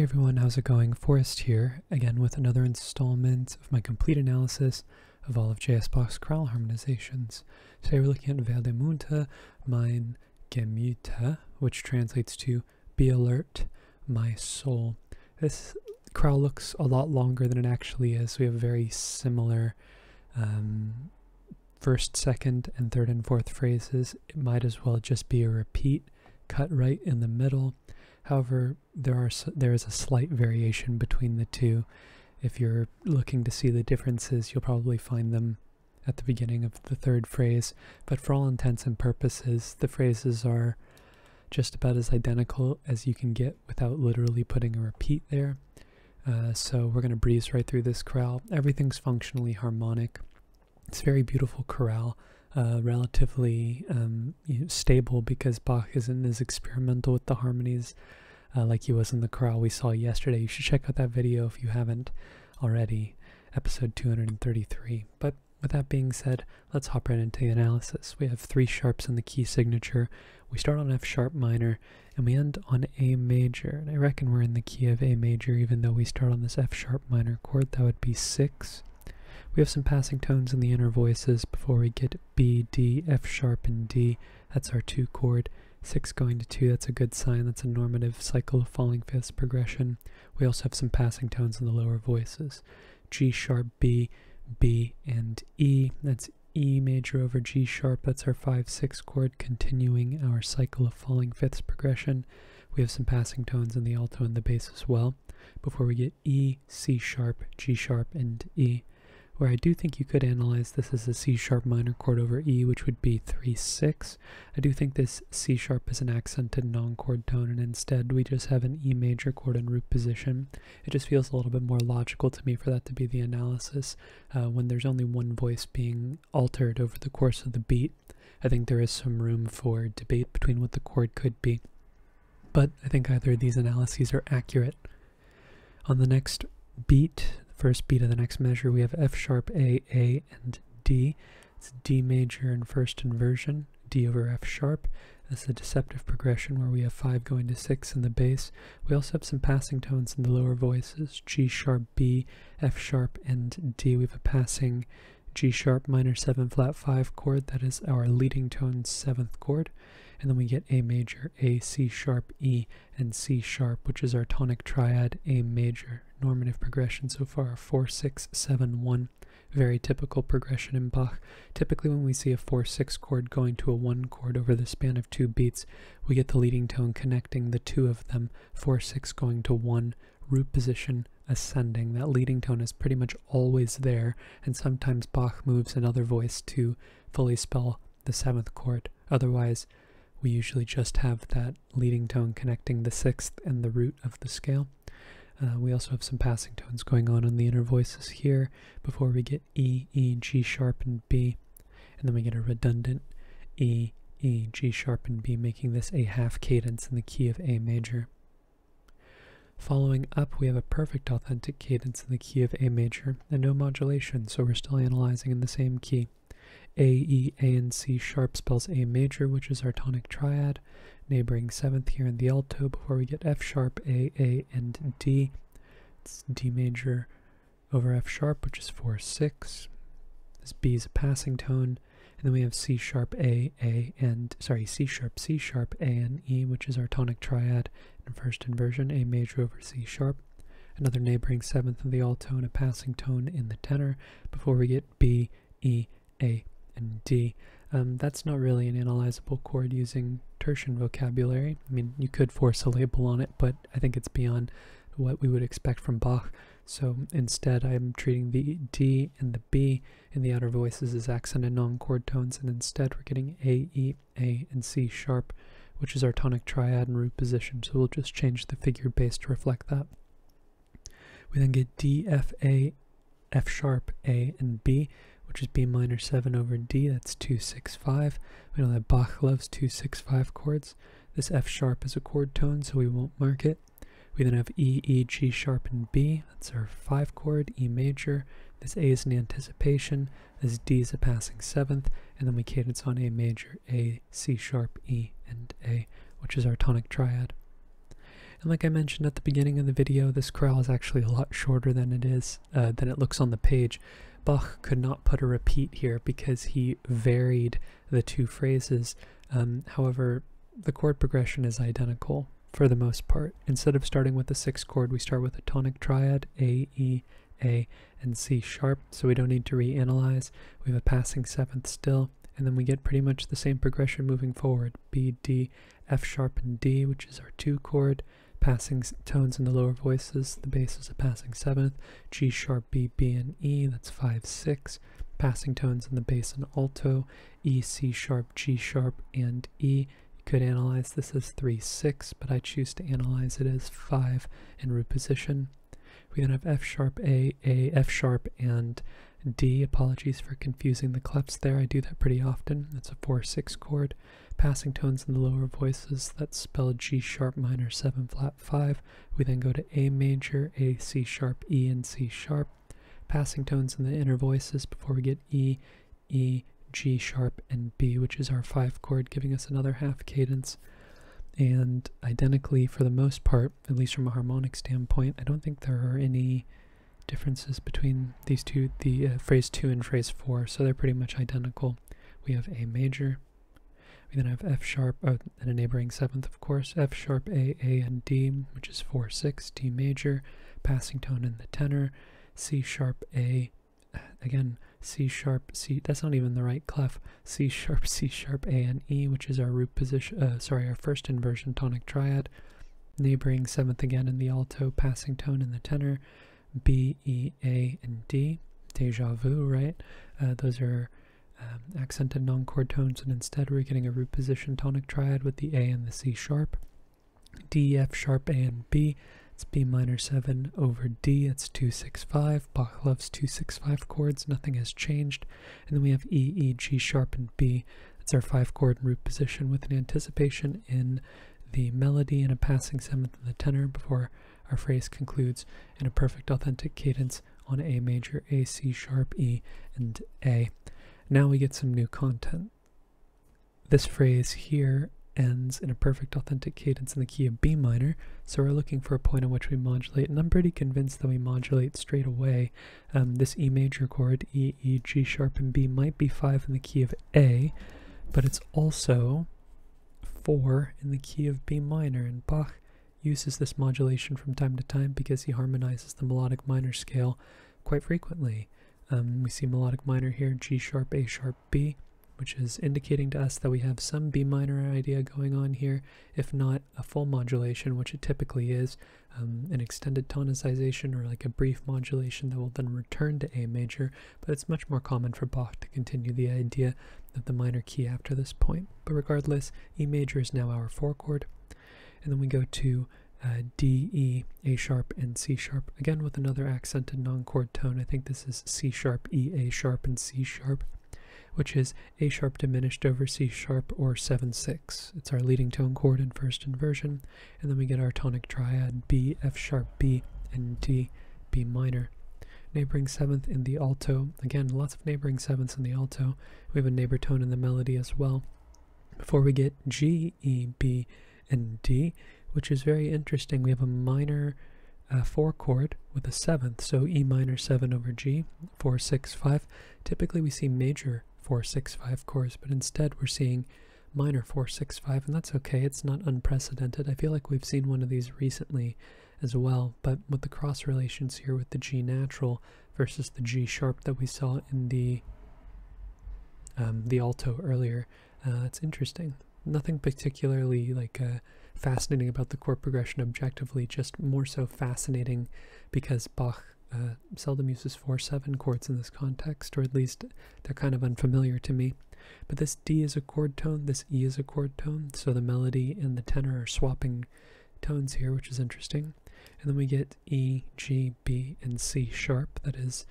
Hey everyone, how's it going? Forrest here, again with another installment of my complete analysis of all of Bach's chorale harmonizations. Today we're looking at Wer der Munter, mein Gemüte, which translates to Be Alert, my soul. This chorale looks a lot longer than it actually is. We have very similar first, second, and third and fourth phrases. It might as well just be a repeat, cut right in the middle. However, there is a slight variation between the two. If you're looking to see the differences, you'll probably find them at the beginning of the third phrase. But for all intents and purposes, the phrases are just about as identical as you can get without literally putting a repeat there. So we're going to breeze right through this chorale. Everything's functionally harmonic. It's a very beautiful chorale. Relatively stable because Bach isn't as experimental with the harmonies like he was in the chorale we saw yesterday. You should check out that video if you haven't already, episode 233. But with that being said, let's hop right into the analysis. We have three sharps in the key signature. We start on F sharp minor and we end on A major. And I reckon we're in the key of A major even though we start on this F sharp minor chord. That would be 6. We have some passing tones in the inner voices before we get B, D, F sharp, and D. That's our 2 chord. 6 going to 2, that's a good sign. That's a normative cycle of falling fifths progression. We also have some passing tones in the lower voices. G sharp, B, B, and E. That's E major over G sharp. That's our 5-6 chord, continuing our cycle of falling fifths progression. We have some passing tones in the alto and the bass as well, before we get E, C sharp, G sharp, and E. Where I do think you could analyze this as a C sharp minor chord over E, which would be 3-6. I do think this C sharp is an accented non-chord tone, and instead we just have an E major chord in root position. It just feels a little bit more logical to me for that to be the analysis. When there's only one voice being altered over the course of the beat, I think there is some room for debate between what the chord could be. But I think either of these analyses are accurate. On the next beat, first beat of the next measure, we have F sharp, A, and D. It's D major in first inversion, D over F sharp. That's a deceptive progression where we have 5 going to 6 in the bass. We also have some passing tones in the lower voices, G sharp, B, F sharp, and D. We have a passing G sharp minor 7 flat 5 chord. That is our leading tone 7th chord. And then we get A major, A, C sharp, E, and C sharp, which is our tonic triad, A major. Normative progression so far, 4-6-7-1. Very typical progression in Bach. Typically when we see a 4-6 chord going to a 1 chord over the span of 2 beats, we get the leading tone connecting the 2 of them, 4-6 going to 1, root position ascending. That leading tone is pretty much always there, and sometimes Bach moves another voice to fully spell the 7th chord. Otherwise, we usually just have that leading tone connecting the 6th and the root of the scale. We also have some passing tones going on in the inner voices here before we get E, E, G sharp, and B. And then we get a redundant E, E, G sharp, and B, making this a half cadence in the key of A major. Following up, we have a perfect authentic cadence in the key of A major and no modulation, so we're still analyzing in the same key. A, E, A, and C sharp spells A major, which is our tonic triad. Neighboring 7th here in the alto before we get F sharp, A, and D. It's D major over F sharp, which is 4-6. This B is a passing tone. And then we have C sharp, C sharp, A, and E, which is our tonic triad in first inversion, A major over C sharp. Another neighboring 7th in the alto and a passing tone in the tenor before we get B, E, A, and D. That's not really an analyzable chord using tertian vocabulary. I mean, you could force a label on it, but I think it's beyond what we would expect from Bach. So instead, I'm treating the D and the B in the outer voices as accented non-chord tones, and instead we're getting A, E, A, and C sharp, which is our tonic triad and root position. So we'll just change the figured bass to reflect that. We then get D, F, A, F sharp, A, and B, which is B minor 7 over D. That's 2-6-5. We know that Bach loves 2-6-5 chords. This F sharp is a chord tone, so we won't mark it. We then have E, E, G sharp, and B. That's our 5 chord, E major. This A is an anticipation. This D is a passing 7th. And then we cadence on A major, A, C sharp, E, and A, which is our tonic triad. And like I mentioned at the beginning of the video, this chorale is actually a lot shorter than it looks on the page. Bach could not put a repeat here because he varied the two phrases. However, the chord progression is identical for the most part. Instead of starting with the 6th chord, we start with a tonic triad, A, E, A, and C sharp, so we don't need to reanalyze. We have a passing 7th still, and then we get pretty much the same progression moving forward. B, D, F sharp, and D, which is our 2 chord. Passing tones in the lower voices, the bass is a passing 7th. G sharp, B, B, and E, that's 5, 6. Passing tones in the bass and alto, E, C sharp, G sharp, and E. You could analyze this as 3, 6, but I choose to analyze it as 5 in root position. We then have F sharp, A, F sharp, and D. Apologies for confusing the clefs there. I do that pretty often. It's a 4-6 chord. Passing tones in the lower voices, that's spelled G sharp minor 7 flat 5. We then go to A major, A, C sharp, E, and C sharp. Passing tones in the inner voices before we get E, E, G sharp, and B, which is our 5 chord, giving us another half cadence. And identically, for the most part, at least from a harmonic standpoint, I don't think there are any differences between these two, the phrase 2 and phrase 4, so they're pretty much identical. We have A major. We then have F sharp, and a neighboring 7th, of course, F sharp, A, and D, which is 4-6, D major, passing tone in the tenor, C sharp, A, again, C sharp, C, that's not even the right clef, C sharp, A, and E, which is our root position, our first inversion tonic triad, neighboring 7th again in the alto, passing tone in the tenor, B, E, A, and D, deja vu, right? Those are accented non-chord tones, and instead we're getting a root position tonic triad with the A and the C sharp. D, F sharp, A, and B. It's B minor 7 over D. It's 2-6-5. Bach loves 2-6-5 chords. Nothing has changed. And then we have E, E, G sharp, and B. That's our 5 chord root position with an anticipation in the melody and a passing 7th in the tenor before our phrase concludes in a perfect authentic cadence on A major, A, C sharp, E, and A. Now we get some new content. This phrase here ends in a perfect authentic cadence in the key of B minor, so we're looking for a point in which we modulate, and I'm pretty convinced that we modulate straight away. This E major chord, E, E, G sharp, and B might be 5 in the key of A, but it's also 4 in the key of B minor, and Bach uses this modulation from time to time because he harmonizes the melodic minor scale quite frequently. We see melodic minor here, G sharp, A sharp, B, which is indicating to us that we have some B minor idea going on here, if not a full modulation, which it typically is, an extended tonicization or like a brief modulation that will then return to A major, but it's much more common for Bach to continue the idea of the minor key after this point. But regardless, E major is now our 4 chord, and then we go to D, E, A sharp, and C sharp, again with another accented non-chord tone. I think this is C sharp, E, A sharp, and C sharp, which is A sharp diminished over C sharp, or 7-6. It's our leading tone chord in first inversion, and then we get our tonic triad, B, F sharp, B, and D, B minor. Neighboring 7th in the alto, again lots of neighboring 7ths in the alto. We have a neighbor tone in the melody as well. Before we get G, E, B, and D, which is very interesting. We have a minor 4 chord with a 7th, so E minor 7 over G, 4-6-5. Typically we see major 4-6-5 chords, but instead we're seeing minor 4-6-5, and that's okay. It's not unprecedented. I feel like we've seen one of these recently as well, but with the cross relations here with the G natural versus the G sharp that we saw in the alto earlier, it's interesting. Nothing particularly like fascinating about the chord progression objectively, just more so fascinating because Bach seldom uses 4-7 chords in this context, or at least they're kind of unfamiliar to me. But this D is a chord tone, this E is a chord tone, so the melody and the tenor are swapping tones here, which is interesting. And then we get E, G, B, and C sharp. That is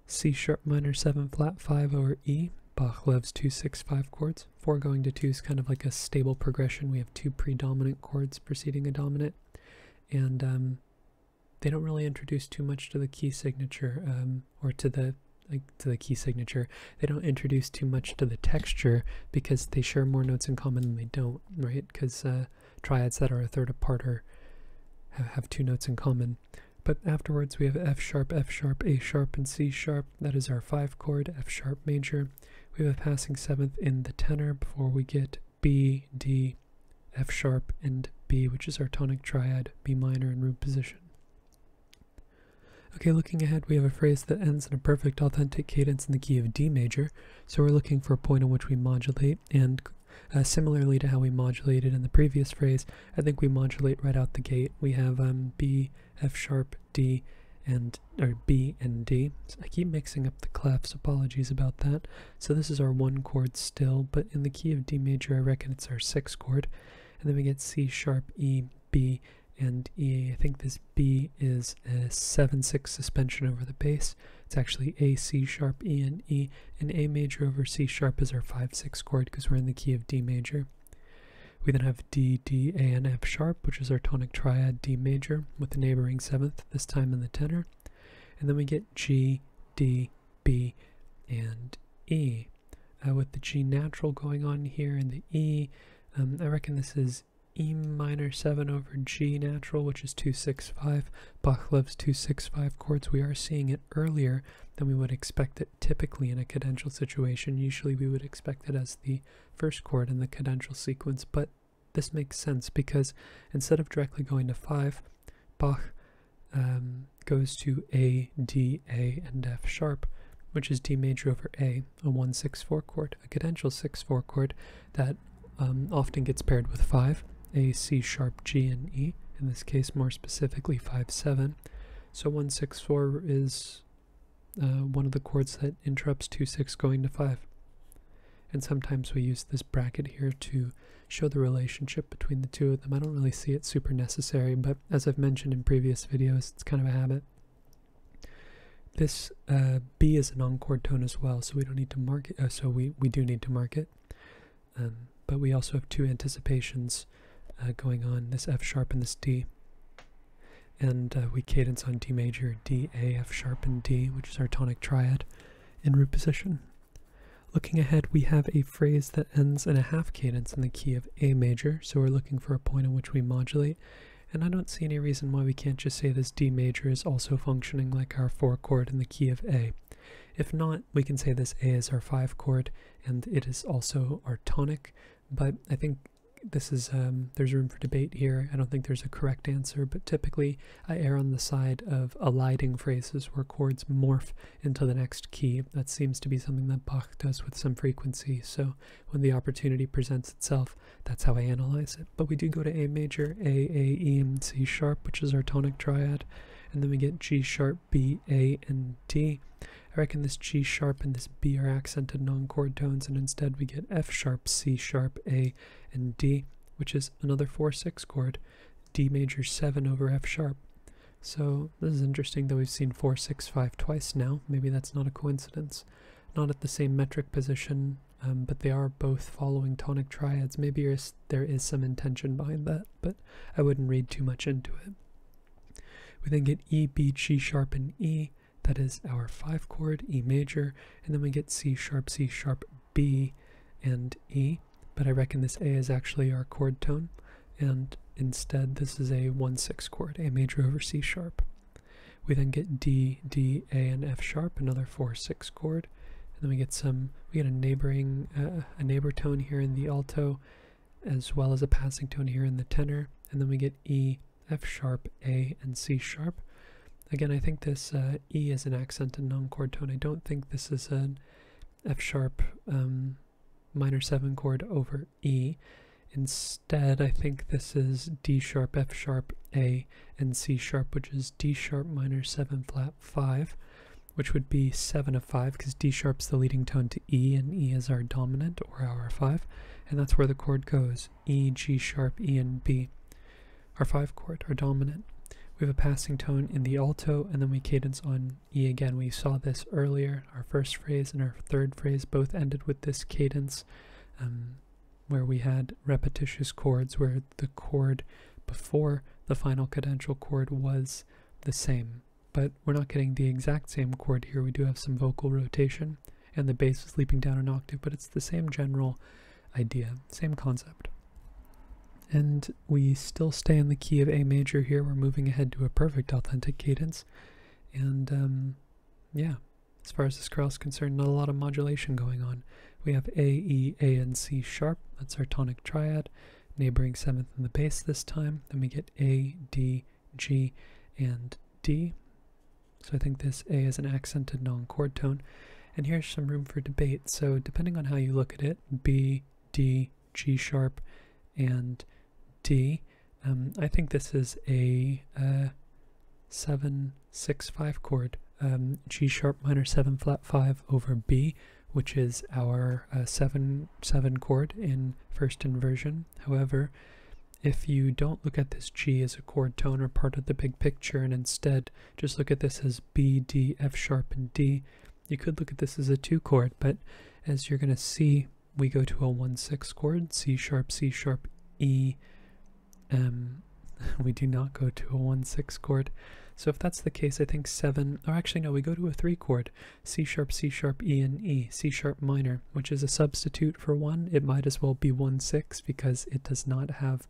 C sharp minor 7 flat 5 over E. Bach loves 2-6-5 chords. 4 going to 2 is kind of like a stable progression. We have 2 predominant chords preceding a dominant, and they don't really introduce too much to the key signature, or to the key signature. They don't introduce too much to the texture because they share more notes in common than they don't, right? Because triads that are a third apart are have two notes in common. But afterwards we have F sharp, A sharp, and C sharp. That is our 5 chord, F sharp major. We have a passing 7th in the tenor before we get B, D, F sharp, and B, which is our tonic triad, B minor in root position. Okay, looking ahead, we have a phrase that ends in a perfect authentic cadence in the key of D major, so we're looking for a point on which we modulate, and similarly to how we modulated in the previous phrase, I think we modulate right out the gate. We have B, F sharp, D, or B and D. So I keep mixing up the clefs, apologies about that. So this is our 1 chord still, but in the key of D major, I reckon it's our 6 chord. And then we get C sharp, E, B, and E. I think this B is a 7/6 suspension over the bass. It's actually A, C sharp, E, and E, and A major over C sharp is our 5/6 chord because we're in the key of D major. We then have D, D, A, and F sharp, which is our tonic triad D major with the neighboring 7th, this time in the tenor. And then we get G, D, B, and E. With the G natural going on here and the E, I reckon this is E minor 7 over G natural, which is 2-6-5. Bach loves 2-6-5 chords. We are seeing it earlier than we would expect it typically in a cadential situation. Usually we would expect it as the first chord in the cadential sequence, but this makes sense because instead of directly going to 5, Bach goes to A, D, A, and F sharp, which is D major over A, a 1-6-4 chord, a cadential 6-4 chord that often gets paired with 5. A, C sharp, G, and E, in this case more specifically 5-7. So 1-6-4 is one of the chords that interrupts 2-6 going to 5. And sometimes we use this bracket here to show the relationship between the two of them. I don't really see it super necessary, but as I've mentioned in previous videos, it's kind of a habit. This B is a non-chord tone as well, so we don't need to mark it. So we do need to mark it. But we also have 2 anticipations going on, this F sharp and this D. And we cadence on D major, D, A, F sharp, and D, which is our tonic triad in root position. Looking ahead, we have a phrase that ends in a half cadence in the key of A major, so we're looking for a point in which we modulate. And I don't see any reason why we can't just say this D major is also functioning like our 4 chord in the key of A. If not, we can say this A is our 5 chord, and it is also our tonic, but I think this is, there's room for debate here. I don't think there's a correct answer, but typically I err on the side of eliding phrases where chords morph into the next key. That seems to be something that Bach does with some frequency, so when the opportunity presents itself, that's how I analyze it. But we do go to A major, A, E, and C sharp, which is our tonic triad, and then we get G sharp, B, A, and D. I reckon this G sharp and this B are accented non-chord tones, and instead we get F sharp, C sharp, A, and D, which is another 4-6 chord, D major 7 over F sharp. So this is interesting that we've seen 4-6-5 twice now. Maybe that's not a coincidence. Not at the same metric position, but they are both following tonic triads. Maybe there is some intention behind that, but I wouldn't read too much into it. We then get E, B, G sharp, and E. That is our 5 chord, E major, and then we get C sharp, B, and E. But I reckon this A is actually our chord tone, and instead this is a 1-6 chord, A major over C sharp. We then get D, D, A, and F sharp, another 4-6 chord, and then we get a neighbor tone here in the alto, as well as a passing tone here in the tenor, and then we get E, F sharp, A, and C sharp. Again, I think this E is an accented non-chord tone. I don't think this is an F sharp minor 7 chord over E. Instead, I think this is D sharp, F sharp, A, and C sharp, which is D sharp minor 7 flat 5, which would be 7 of 5 because D sharp's the leading tone to E, and E is our dominant or our 5, and that's where the chord goes. E, G sharp, E, and B. Our 5 chord, our dominant. We have a passing tone in the alto, and then we cadence on E again. We saw this earlier. Our first phrase and our third phrase both ended with this cadence, where we had repetitious chords, where the chord before the final cadential chord was the same. But we're not getting the exact same chord here. We do have some vocal rotation, and the bass is leaping down an octave, but it's the same general idea, same concept. And we still stay in the key of A major here. We're moving ahead to a perfect authentic cadence. And yeah, as far as this chorale is concerned, not a lot of modulation going on. We have A, E, A, and C sharp. That's our tonic triad. Neighboring seventh in the bass this time. Then we get A, D, G, and D. So I think this A is an accented non-chord tone. And here's some room for debate. So depending on how you look at it, B, D, G sharp, and D. I think this is a 7-6-5 chord. G sharp minor 7 flat 5 over B, which is our 7-7 chord in first inversion. However, if you don't look at this G as a chord tone or part of the big picture and instead just look at this as B, D, F sharp, and D, you could look at this as a 2 chord, but as you're going to see, we go to a 1-6 chord, C sharp, E. We do not go to a 1-6 chord. So if that's the case, I think 7, or actually no, we go to a 3 chord, C sharp, E, and E, C sharp minor, which is a substitute for 1. It might as well be 1-6 because it does not have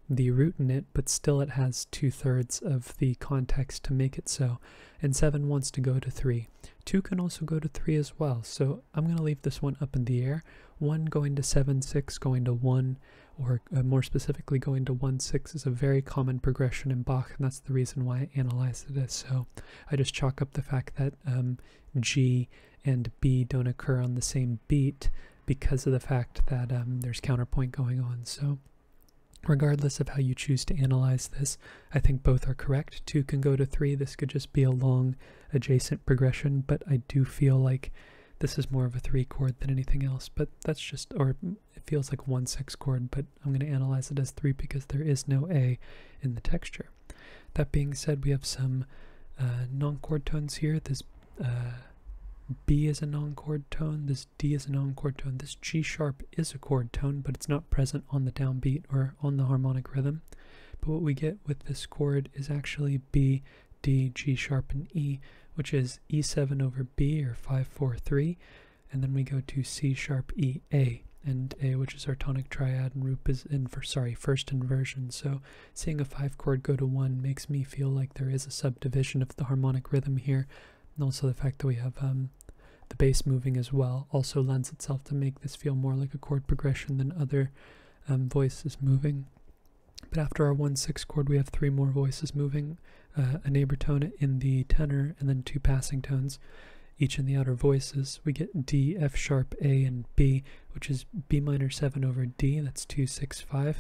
the root in it, but still it has 2/3 of the context to make it so. And 7 wants to go to 3. 2 can also go to 3 as well, so I'm going to leave this one up in the air. 1 going to 7-6, going to 1, or more specifically going to 1-6 is a very common progression in Bach, and that's the reason why I analyzed it as so. I just chalk up the fact that G and B don't occur on the same beat because of the fact that there's counterpoint going on. So regardless of how you choose to analyze this, I think both are correct. 2 can go to 3. This could just be a long adjacent progression, but I do feel like this is more of a 3 chord than anything else, but that's just, or it feels like 1-6 chord, but I'm going to analyze it as 3 because there is no A in the texture. That being said, we have some non-chord tones here. This B is a non-chord tone, this D is a non-chord tone, this G sharp is a chord tone, but it's not present on the downbeat or on the harmonic rhythm. But what we get with this chord is actually B, D, G sharp, and E, which is E7 over B, or 5-4-3, and then we go to C sharp, E, A, and A, which is our tonic triad, and Roop is in for, first inversion. So seeing a 5 chord go to 1 makes me feel like there is a subdivision of the harmonic rhythm here, and also the fact that we have the bass moving as well also lends itself to make this feel more like a chord progression than other voices moving. But after our 1-6 chord, we have 3 more voices moving, a neighbor tone in the tenor, and then 2 passing tones, each in the outer voices. We get D, F sharp, A, and B, which is B minor 7 over D, that's 2-6-5.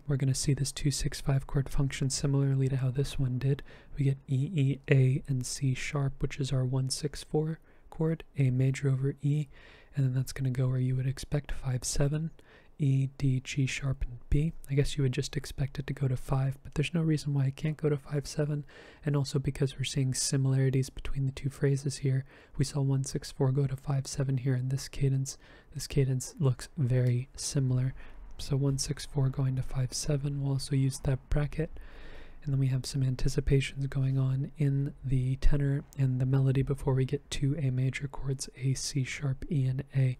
We're going to see this 2-6-5 chord function similarly to how this one did. We get E, E, A, and C sharp, which is our 1-6-4 chord, A major over E, and then that's going to go where you would expect 5-7, E, D, G sharp, and B. I guess you would just expect it to go to 5, but there's no reason why it can't go to 5-7, and also because we're seeing similarities between the two phrases here. We saw 1-6-4 go to 5-7 here in this cadence. This cadence looks very similar. So 1-6-4 going to 5-7, we'll also use that bracket. And then we have some anticipations going on in the tenor and the melody before we get to A major chords, A, C sharp, E, and A,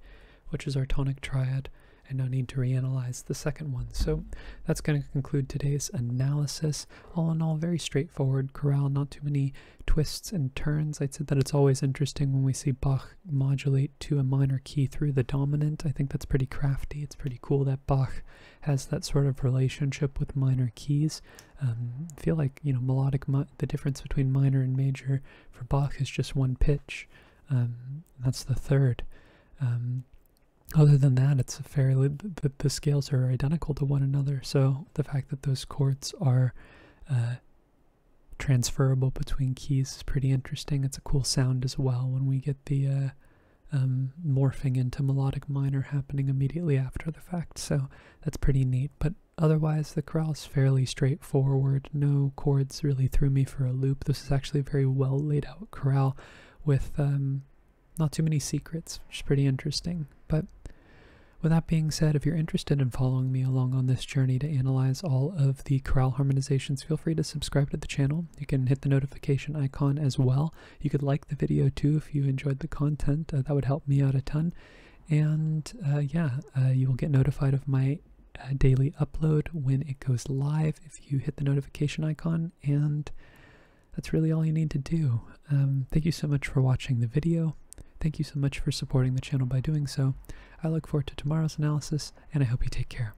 which is our tonic triad. And no need to reanalyze the second one. So that's going to conclude today's analysis. All in all, very straightforward chorale, not too many twists and turns. I'd say that it's always interesting when we see Bach modulate to a minor key through the dominant. I think that's pretty crafty. It's pretty cool that Bach has that sort of relationship with minor keys. I feel like, you know, melodic, the difference between minor and major for Bach is just 1 pitch. That's the third. Other than that, it's a fairly, the scales are identical to one another, so the fact that those chords are transferable between keys is pretty interesting. It's a cool sound as well when we get the morphing into melodic minor happening immediately after the fact, so that's pretty neat. But otherwise, the chorale is fairly straightforward. No chords really threw me for a loop. This is actually a very well laid out chorale with not too many secrets, which is pretty interesting. But with that being said, if you're interested in following me along on this journey to analyze all of the chorale harmonizations, feel free to subscribe to the channel. You can hit the notification icon as well. You could like the video too if you enjoyed the content. That would help me out a ton. And yeah, you will get notified of my a daily upload when it goes live if you hit the notification icon, and that's really all you need to do. Thank you so much for watching the video. Thank you so much for supporting the channel by doing so. I look forward to tomorrow's analysis, and I hope you take care.